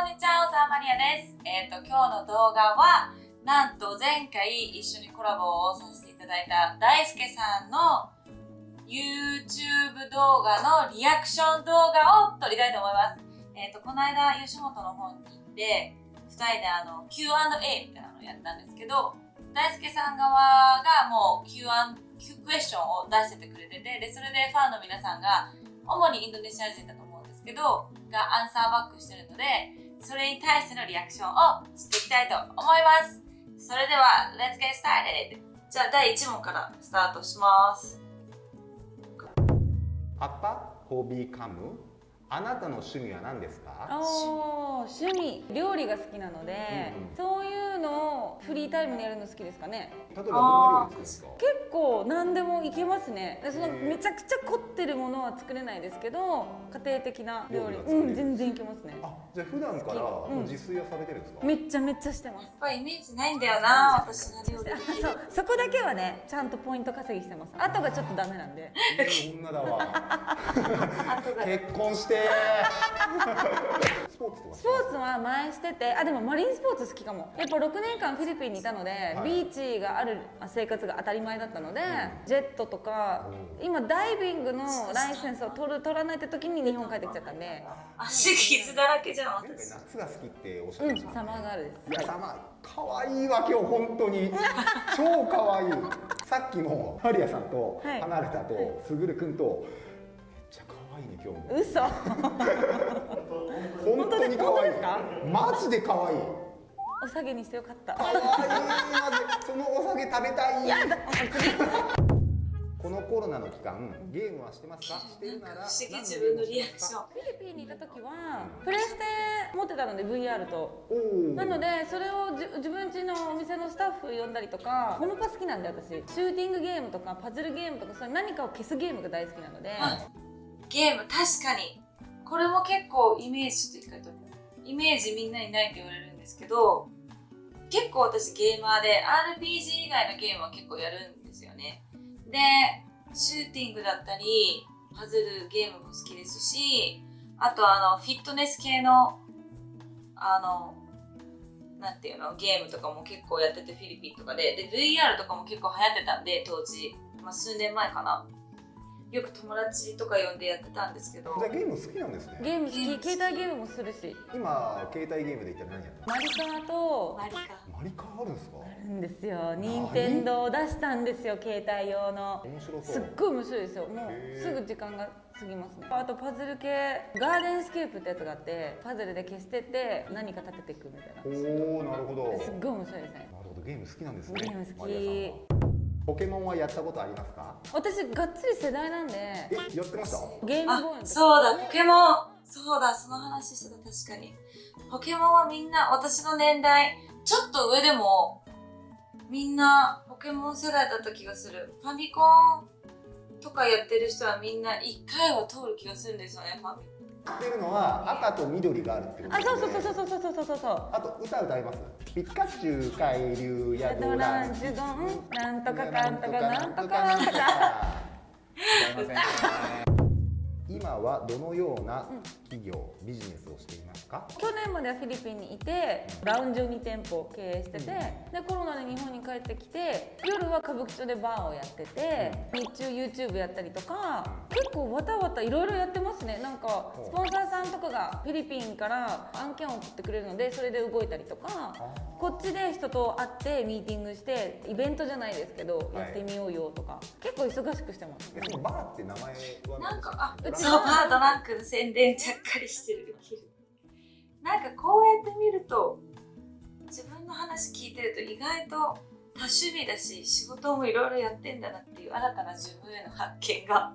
こんにちは、小沢マリアです。今日の動画はなんと前回一緒にコラボをさせていただいた大輔さんの YouTube 動画のリアクション動画を撮りたいと思います。この間吉本の方に行って2人でQ&A みたいなのをやったんですけど、大輔さん側がもうクエスチョンを出しててくれてて、でそれでファンの皆さんが主にインドネシア人だと思うんですけどがアンサーバックしてるので、それに対してのリアクションをしていきたいと思います。それでは Let's get started! じゃあ第1問からスタートします。Apa hobi kamu? あなたの趣味は何ですか？趣味、料理が好きなので、そういうのをフリータイムにやるの好きですかね。例えばどんな料理作るんですか？結構何でもいけますね。そのめちゃくちゃ凝ってるものは作れないですけど、家庭的な料理、全然いけますね。あ、じゃあ普段から自炊はされてるんですか？めっちゃしてます。やっぱりイメージないんだよな、私の料理。そこだけはね、ちゃんとポイント稼ぎしてます。あとがちょっとダメなんで。女だわ。結婚してスポーツは前してて、でもマリンスポーツ好きかも。やっぱ6年間フィリピンにいたので、ビーチがある生活が当たり前だったので、ジェットとか、今ダイビングのライセンスを取らないって時に日本帰ってきちゃったんで。足傷だらけじゃん、私。夏が好きっておっしゃってました。サマーガールです。いや、サマー可愛いわ今日本当に超可愛い。さっきもマリアさんと離れたと、すぐるくんと可愛いね今日も。嘘。本当に可愛い。マジで可愛い。お下げにしてよかった。可愛い。マジそのお下げ食べたい。やだ。このコロナの期間ゲームはしてますか？してるなら不思議、自分のリアクション。フィリピンにいた時はプレステ持ってたので VR と。なのでそれを自分家のお店のスタッフ呼んだりとか、ホムパ好きなんで私。シューティングゲームとかパズルゲームとか、そういう何かを消すゲームが大好きなので。ゲーム確かにこれも結構イメージ、ちょっと一回とイメージみんなにないって言われるんですけど、結構私ゲーマーで RPG 以外のゲームは結構やるんですよね。でシューティングだったりパズルゲームも好きですし、あとフィットネス系のなんていうのゲームとかも結構やってて、フィリピンとかで VR とかも結構流行ってたんで、当時、数年前かな、よく友達とか呼んでやってたんですけど。じゃあゲーム好きなんですね。ゲーム好き、携帯ゲームもするし。今携帯ゲームで言ったら何やってますか？マリカとマリカあるんですか？あるんですよ。任天堂出したんですよ、携帯用の。面白そう。すっごい面白いですよ。もうすぐ時間が過ぎますね。あとパズル系、ガーデンスケープってやつがあって、パズルで消してって何か立てていくみたいな。おお、なるほど。すっごい面白いですね。なるほど、ゲーム好きなんですね。ゲーム好き。ポケモンはやったことありますか？私がっつり世代なんで。やってました？ゲームボーイ。そうだ、ポケモン。そうだ、その話してた。確かにポケモンはみんな、私の年代ちょっと上でもみんなポケモン世代だった気がする。ファミコンとかやってる人はみんな1回は通る気がするんですよね。知ってるのは赤と緑があるってことですね。そう。あと歌います？ピカチュウ、海流、ヤドラン、ジュドン、なんとかかんとかなんとかなんとか。今はどのような企業、ビジネスをしていますか？去年まではフィリピンにいて、ラウンジを2店舗経営してて、でコロナで日本に帰ってきて、夜は歌舞伎町でバーをやってて、日中 YouTube やったりとか、結構わたわたいろいろやってますね。なんかスポンサーさんとかがフィリピンから案件を送ってくれるので、それで動いたりとか、こっちで人と会ってミーティングしてイベントじゃないですけど、やってみようよとか、結構忙しくしてます。そのバーって名前はなんかそう、バードランクの宣伝ちゃっかりしてる。なんかこうやって見ると、自分の話聞いてると意外と多趣味だし、仕事もいろいろやってんだなっていう新たな自分への発見が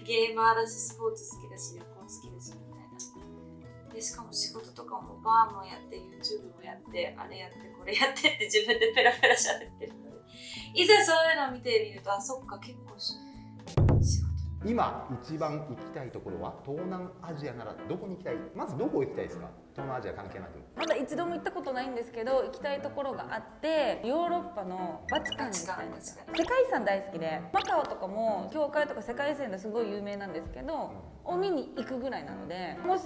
ゲーマーだし、スポーツ好きだし、旅行好きだしみたいな。でしかも仕事とかもバーもやって YouTube もやって、あれやってこれやってって自分でペラペラ喋ってるので、いざそういうのを見てみると、あ、そっか、結構仕事。今一番行きたいところは東南アジアならどこに行きたい？まずどこ行きたいですか？東南アジア関係なく。まだ一度も行ったことないんですけど、行きたいところがあって、ヨーロッパのバチカンに行きたいんですよ。世界遺産大好きで、マカオとかも教会とか世界遺産ですごい有名なんですけど、を見に行くぐらいなので、もし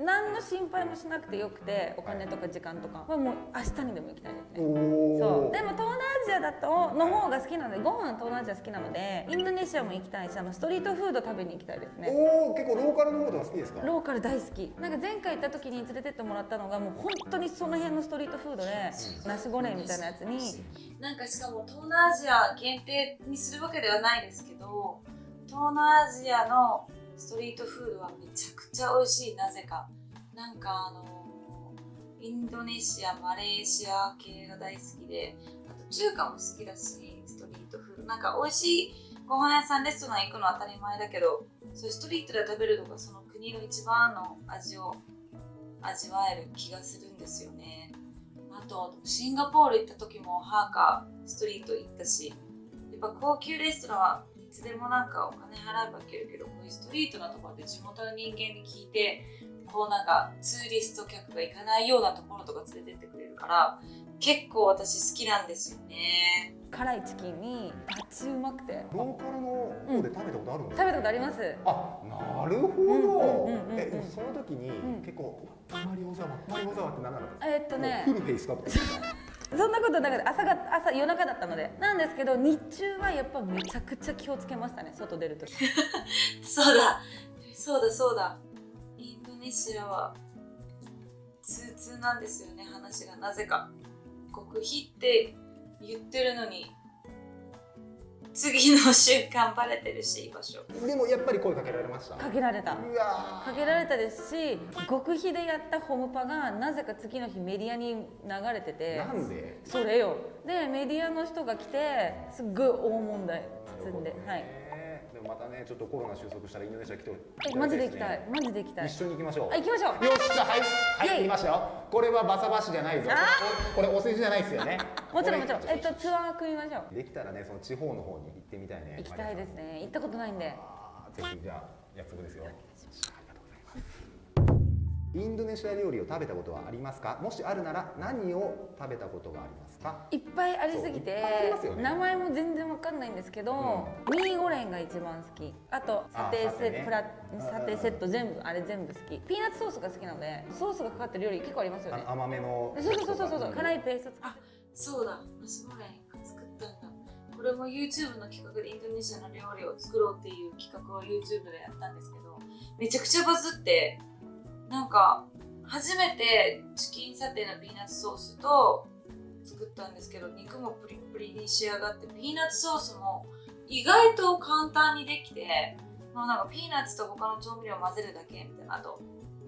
何の心配もしなくてよくて、お金とか時間とかはもう明日にでも行きたいですね。そうでも東南アジアだとの方が好きなので、ご飯東南アジア好きなのでインドネシアも行きたいし、ストリートフード食べに行きたいですね。おお、結構ローカルの方とか好きですか？ローカル大好き。なんか前回行った時に連れてってもらったのがもう本当にその辺のストリートフードで、ナシゴレンみたいなやつに、なんかしかも東南アジア限定にするわけではないですけど、東南アジアのストリートフードはめちゃくちゃ美味しい。なぜかなんかインドネシア、マレーシア系が大好きで、あと中華も好きだし、ストリートフードなんか美味しいご飯屋さん、レストラン行くのは当たり前だけど、そういうストリートで食べるのがその国の一番の味を味わえる気がするんですよね。あとシンガポール行った時もハーカーストリート行ったし、やっぱ高級レストランはいつでもなんかお金払えば行けるけど、こういうストリートのところで地元の人間に聞いて、こうなんかツーリスト客が行かないようなところとか連れてってくれるから、結構私好きなんですよね。辛いチキンにガチうまくて。ローカルの方で食べたことあるんですか？食べたことあります。あ、なるほど。その時に結構マリオザワって何なのか。フルフェイスかって。そんなことなくて、朝夜中だったのでなんですけど、日中はやっぱめちゃくちゃ気をつけましたね、外出るとき。そうだインドネシアは通通なんですよね、話が。なぜか極秘って言ってるのに次の瞬間バレてるし、場所。でもやっぱり声かけられました？かけられた。うわかけられたですし、極秘でやったホームパがなぜか次の日メディアに流れてて。なんで？それよ。でメディアの人が来て、すっごい大問題包んで、はい。でもまたね、ちょっとコロナ収束したらインドネシア来てほしいですね。マジで行きたい。マジで行きたい。一緒に行きましょう。行きましょう。よっしゃ、はい、イエイ言いましたよ。これはバサバシじゃないぞ。これお世辞じゃないですよね。もちろんもちろん。ツアー組みましょう。できたらね、その地方の方に行ってみたいね。行きたいですね。行ったことないんで。ぜひ、じゃあ約束ですよ。インドネシア料理を食べたことはありますか？もしあるなら何を食べたことがありますか？いっぱいありすぎて、名前も全然わかんないんですけど、ミーゴレンが一番好き。あとサテーセット全部部好き。ピーナッツソースが好きなので、ソースがかかってる料理結構ありますよね。甘めの。そう辛いペースト。そうだ、ナシゴレン作ったんだ。これも YouTube の企画でインドネシアの料理を作ろうっていう企画を YouTube でやったんですけど、めちゃくちゃバズって、なんか初めてチキンサテーのピーナッツソースと作ったんですけど、肉もプリプリに仕上がって、ピーナッツソースも意外と簡単にできて、もうなんかピーナッツと他の調味料を混ぜるだけみたいな、あと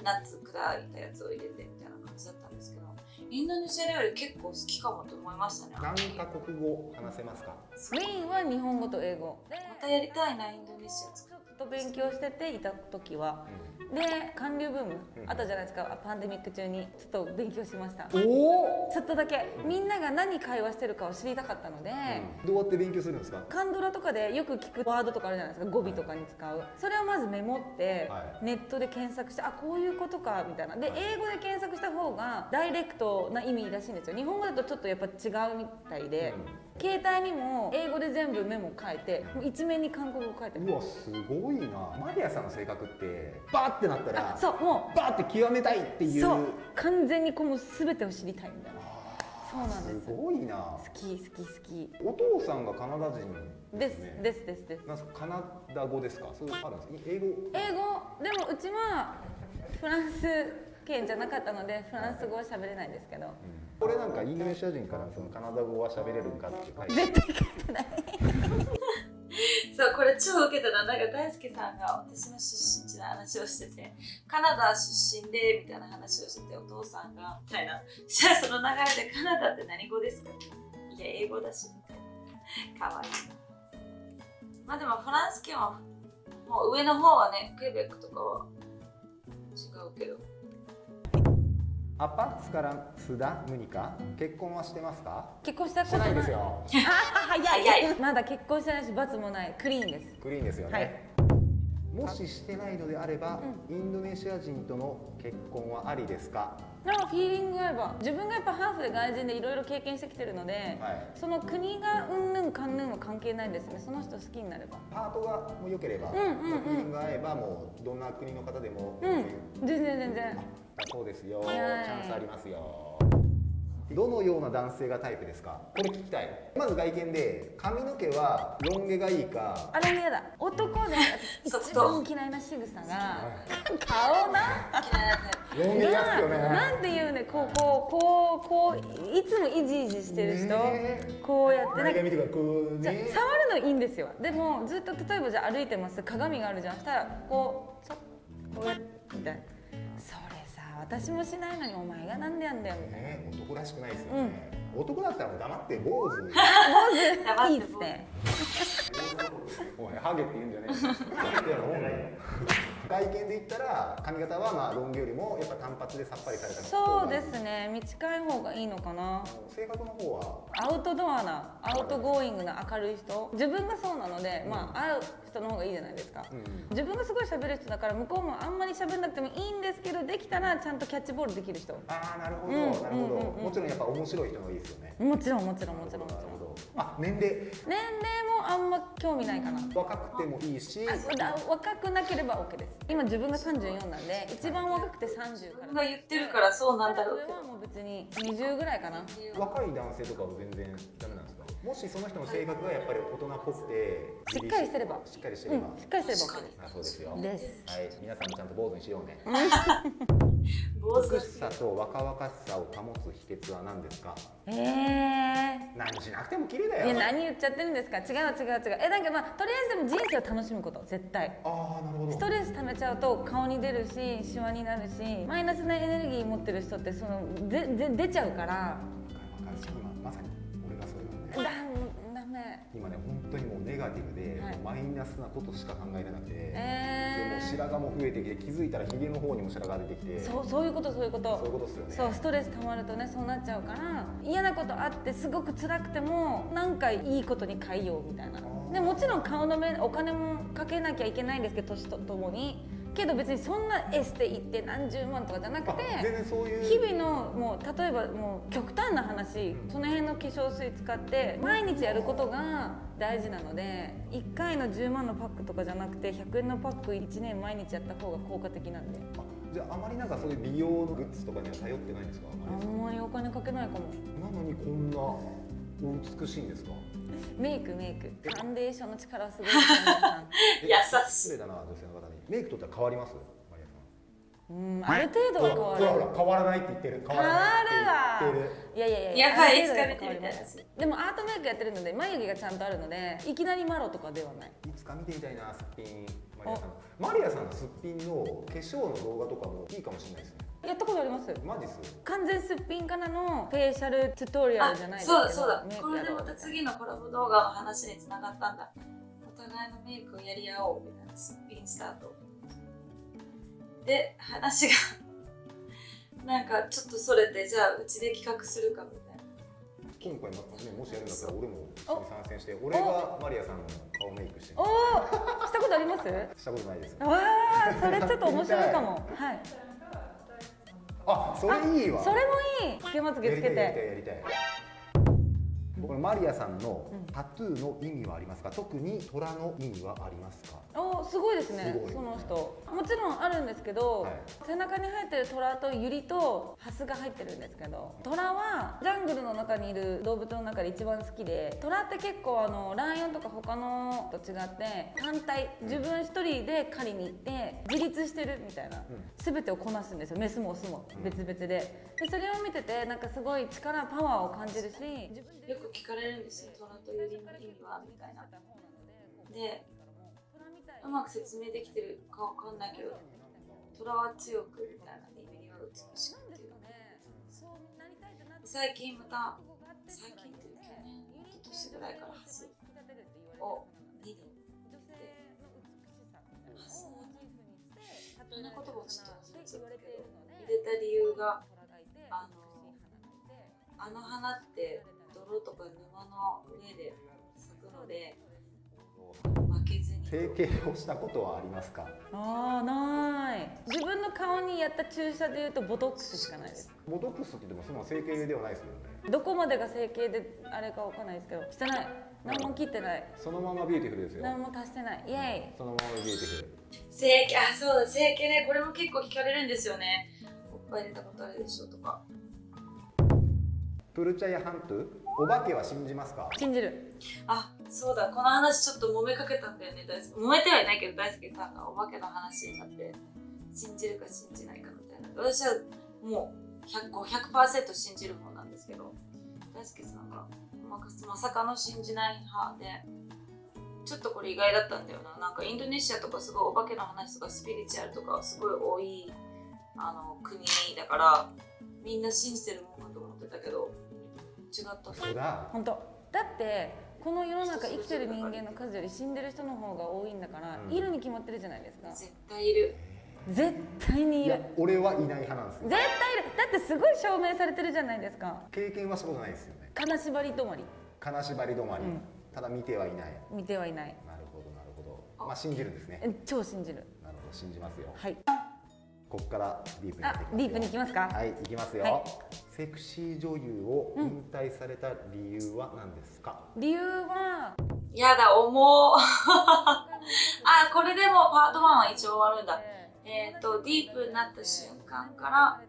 ナッツ砕いたやつを入れてみたいな感じだったんですけど、インドネシア料理結構好きかもと思いましたね。何カ国語話せますか？メインは日本語と英語で、またやりたいな、インドネシアちょっと勉強してていた時は、で韓流ブームあったじゃないですか、パンデミック中にちょっと勉強しました。ちょっとだけみんなが何会話してるかを知りたかったので、どうやって勉強するんですか？カンドラとかでよく聞くワードとかあるじゃないですか、語尾とかに使う。それをまずメモって、ネットで検索して、あ、こういうことかみたいな。で英語で検索した方がダイレクトな意味らしいんですよ。日本語だとちょっとやっぱ違うみたいで、携帯にも英語で全部メモ書いて、もう一面に韓国語書いて。うわ、すごいな。マリアさんの性格ってバーってなったら、そう、もうバーって極めたいっていう。そう、完全にこの全てを知りたいみたいな。そうなんです。すごいな。好き。お父さんがカナダ人ですね。です。なんかカナダ語ですか？そういうのあるんですか？英語でもうちはフランス圏じゃなかったのでフランス語は喋れないんですけど、これなんかインドネシア人からそのカナダ語は喋れるんかって書いて絶対書いてない。そう、これ超ウケたな。なんか大輔さんが私の出身地の話をしてて、カナダ出身でみたいな話をしてて、お父さんがみたいな。じゃあその流れでカナダって何語ですか？いや、英語だしみたいな。かわいい。まあでもフランス圏はもう上の方はね、クエベックとかは違うけど。アパスカランスダムニカ、結婚はしてますか？結婚したこしてとない。ないですよ。早い。まだ結婚してないし罰もない。クリーンです。クリーンですよね。はい。もししてないのであれば、インドネシア人との結婚はありですか？フィーリングが合えば、自分がやっぱハーフで外人でいろいろ経験してきてるので、はい、その国がうんぬんかんぬんは関係ないですね。その人好きになれば、パートがもう良ければ、フィーリングが合えば、もうどんな国の方でも全然そうですよ、はい、チャンスありますよ。どのような男性がタイプですか？これ聞きたい。まず外見で、髪の毛はロン毛がいいか。あれも嫌だ。男で一番嫌いな仕草が顔なロン毛嫌ですよね。なんていうね、こういつもイジイジしてる人、こうやってなんか見てください。こうね、触るのいいんですよ。でもずっと例えばじゃあ歩いてます、鏡があるじゃん。したらこうやってみたいな。それさ、私もしないのにお前がなんでやんだよみたいな。男らしくないですよね。男だったらもう黙って坊主。坊主いいですね。おい、ハゲって言うんじゃねえ。外見で言ったら髪型はまあロン毛よりもやっぱ単発でさっぱりされたそうですね、短い方がいいのかな。性格の方はアウトドアな、アウトゴーイングな明るい人、自分がそうなので、まあ会う人の方がいいじゃないですか。自分がすごい喋る人だから向こうもあんまり喋んなくてもいいんですけど、できたらちゃんとキャッチボールできる人。ああ、なるほど、なるほど。もちろんやっぱ面白い人がいいですよね。もちろん。あ、年齢もあんま興味ないかな。若くてもいいし、若くなければ OK です。今自分が34なんで、一番若くて30から。が言ってるからそうなんだろうけど。上はもう別に20ぐらいかな。若い男性とかは全然ダメなんですか？もしその人の性格がやっぱり大人っぽくてしっかりしてれば、しっかりしてれば、しっかりしてれば OK です。そうですよ。です。はい、皆さんもちゃんと坊主にしようね。坊主美しさと若々しさを保つ秘訣は何ですか？何しなくても綺麗だよ。いや、何言っちゃってるんですか？違う。なんかまあとりあえずでも人生を楽しむこと、絶対。ああ、なるほど。ストレス溜めちゃうと顔に出るし、シワになるし、マイナスなエネルギー持ってる人ってその出ちゃうから。今まさに俺がそれなんで。ダメ。今ね、本当にもうネガティブで、はい、マイナスなことしか考えれなくて、でも白髪も増えてきて、気づいたらヒゲの方にも白髪出てきて、そういうことですよね。そう、ストレス溜まるとね、そうなっちゃうから、嫌なことあってすごく辛くてもなんかいいことに変えようみたいな。でもちろん顔の目、お金もかけなきゃいけないんですけど、年とともに。けど別にそんなエステ行って何十万とかじゃなくて、全然そういう日々のもう例えばもう極端な話、その辺の化粧水使って毎日やることが大事なので、1回の10万のパックとかじゃなくて100円のパック1年毎日やった方が効果的なんで。じゃあ、あまりなんかそういう美容のグッズとかには頼ってないんですか？あんまりお金かけないかも。なのにこんなお美しいんですか？メイクファンデーションの力はすごい。優しい。失礼だな、女性の方に。メイクとっては変わります？マリアさん。ある程度は変わる。変わらないって言ってる。変わるわ。いややばい、疲れてるみたいな。でもアートメイクやってるので眉毛がちゃんとあるので、いきなりマロとかではない。いつか見てみたいな、すっぴんマリアさんのすっぴんの化粧の動画とかもいいかもしれないですね。やったことあります？マジっす？完全すっぴんからのフェイシャルチュトリアルじゃないですけど。そうだ。これでまた次のコラボ動画の話に繋がったんだ。お互いのメイクをやり合おうみたいな、すっぴんスタート。で、話がなんかちょっとそれて、じゃあうちで企画するかみたいな。今回もしやるんだったら俺も一緒に参戦して、俺がマリアさんの顔メイクしておお、したことあります？したことないです。わあ、それちょっと面白いかも。はい。あ、それいいわ。それもいい。つけまつげつけて。やりたい。これマリアさんのタトゥーの意味はありますか？特に虎の意味はありますか？すごいですね。その人もちろんあるんですけど、背中に生えてる虎とユリとハスが入ってるんですけど、虎はジャングルの中にいる動物の中で一番好きで、虎って結構ライオンとか他のと違って単体、自分一人で狩りに行って自立してるみたいな、全てをこなすんですよ。メスもオスも別々で。それを見ててなんかすごい力、パワーを感じるし、よく聞かれるんですよ、虎とユリの意味はみたいな。で、うまく説明できてるかわかんないけど、虎は強くみたいな、ユリは美しくっていう。最近また、最近っていうかね、一昨年ぐらいからハスを2輪で、ハスのこんな言葉をちょっと忘れちゃったけど、入れた理由が、あの花って泥とか沼の上で咲くので、負けずに整形をしたことはありますか？ああ、ない。自分の顔にやった注射でいうとボトックスしかないです。ボトックスって言ってもその整形ではないですもんね。どこまでが整形であれかわかんないですけど、してない。何も切ってない。そのままビューティフルですよ。何も足してない。イエそのままビューティフル。整形、あ、そうだ、整形ね。これも結構聞かれるんですよね。おっぱい出たことあるでしょとか。プルチャヤハントゥ、お化けは信じますか？イ。信じる。あ、そうだ、この話ちょっと揉めかけたんだよね。揉めてはいないけど、大輔さんがお化けの話になって、信じるか信じないかみたいな。私はもう100% 信じる方なんですけど、大輔さんがまさかの信じない派で、ちょっとこれ意外だったんだよな。なんかインドネシアとかすごいお化けの話とかスピリチュアルとかすごい多い国だから、みんな信じてるもんかと思ってたけど、違った。そうだ。本当。だってこの世の中生きてる人間の数より死んでる人の方が多いんだから、いるに決まってるじゃないですか。絶対いる。絶対にいる。いや、俺はいない派なんですよ。絶対いる。だってすごい証明されてるじゃないですか。経験はしたことないですよね。金縛り止まり。金縛り止まり、ただ見てはいない。見てはいない。なるほどなるほど。まあ信じるんですね。超信じる。なるほど、信じますよ。はい。ここからディープにあ、ディープに行きますか。はい、行きますよ、はい。セクシー女優を引退された理由は何ですか？理由はやだ、重う。あ、これでもパート1は一応終わるんだ。ディープになった瞬間から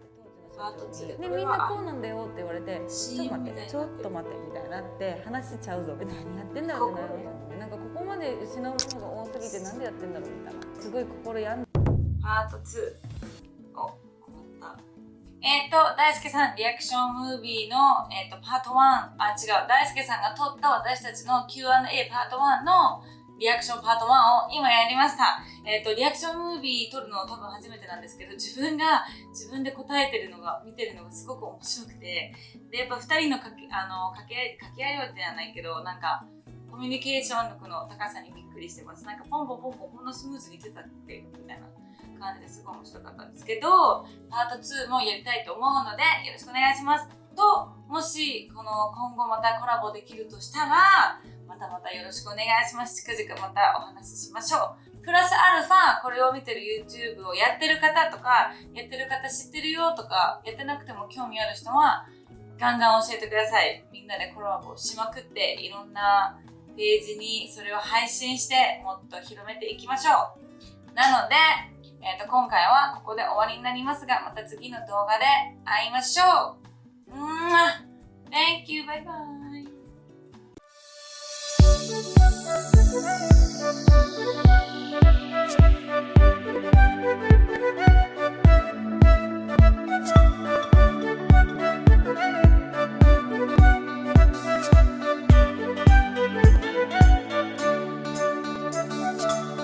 パート2でみんなこうなんだよって言われて、ちょっと待ってちょっと待ってみたいになって話しちゃうぞみたいにやってんだろうってなりましたね。なんかここまで失うものが多すぎてなんでやってんだろうみたいな、すごい心病んで。パート2を思った。大輔さんリアクションムービーの、パート1、あ、違う、大輔さんが撮った私たちの Q&A パート1のリアクションパート1を今やりました。リアクションムービー撮るの多分初めてなんですけど、自分で答えてるのが見てるのがすごく面白くて、でやっぱ2人の掛け合いではないけど、なんかコミュニケーション力の高さにびっくりしてます。なんかポンポンポンポンこんなスムーズに出たっけみたいな感じですごい面白かったんですけど、パート2もやりたいと思うのでよろしくお願いします。と、もし今後またコラボできるとしたら、またよろしくお願いします。近々またお話ししましょう。プラスアルファ、これを見てる YouTube をやってる方とか、やってる方知ってるよとか、やってなくても興味ある人はガンガン教えてください。みんなでコラボしまくって、いろんなページにそれを配信してもっと広めていきましょう。なので、今回はここで終わりになりますが、また次の動画で会いましょう。Thank you, bye bye.